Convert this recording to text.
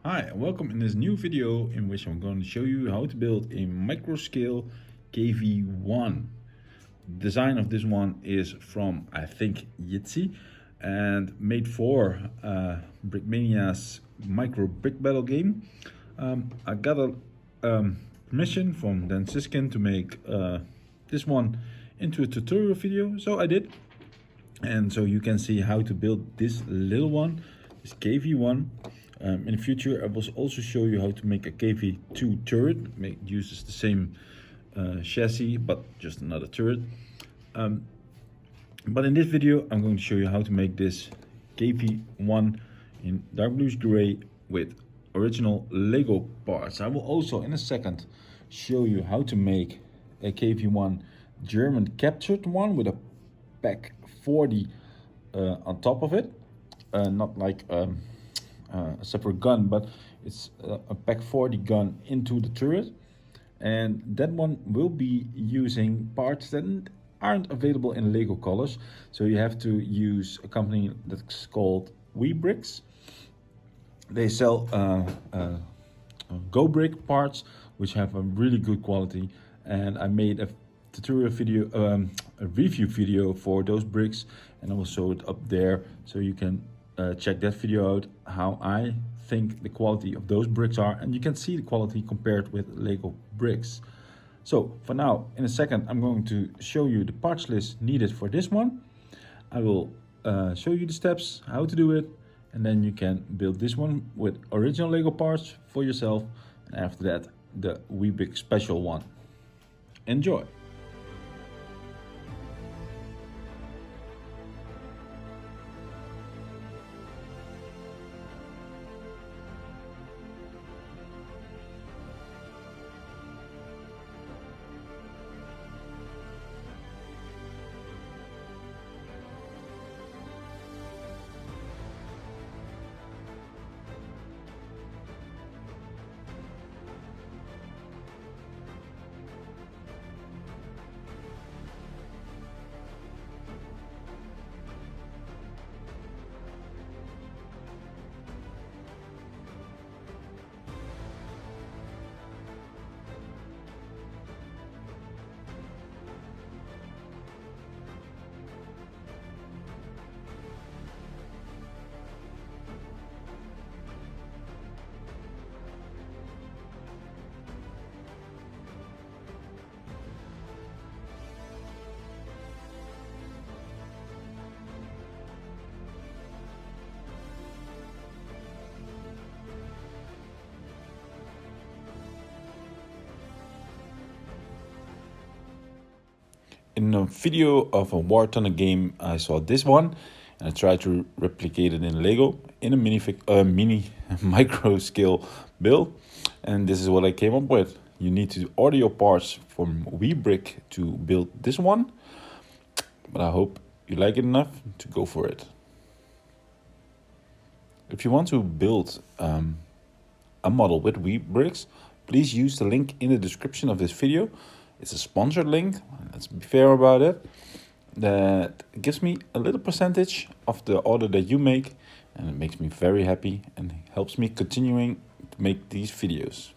Hi and welcome in this new video in which I'm going to show you how to build a Microscale KV-1. Design of this one is from, I think, Yitzy and made for Brickmania's micro brick battle game. I got a permission from Dan Siskin to make this one into a tutorial video, so I did. And so you can see how to build this little one, this KV-1. In the future I will also show you how to make a KV-2 turret. Uses the same chassis but just another turret. But in this video I'm going to show you how to make this KV-1 in dark bluish gray with original Lego parts. I will also in a second show you how to make a KV-1 German captured one with a pack 40 on top of it, not like a separate gun, but it's a pack 40 gun into the turret, and that one will be using parts that aren't available in Lego colors, so you have to use a company that's called WW2. They sell Go Brick parts which have a really good quality, and I made a tutorial video, a review video for those bricks, and I will show it up there so you can check that video out, how I think the quality of those bricks are, and you can see the quality compared with Lego bricks. So for now, in a second, I'm going to show you the parts list needed for this one. I will show you the steps, how to do it, and then you can build this one with original Lego parts for yourself, and after that, the WW2 special one. Enjoy! In a video of a War Thunder game, I saw this one, and I tried to replicate it in Lego in a mini micro scale build, and this is what I came up with. You need to order your parts from WW2 to build this one, but I hope you like it enough to go for it. If you want to build a model with WW2, please use the link in the description of this video. It's a sponsored link, let's be fair about it. That gives me a little percentage of the order that you make, and it makes me very happy and helps me continuing to make these videos.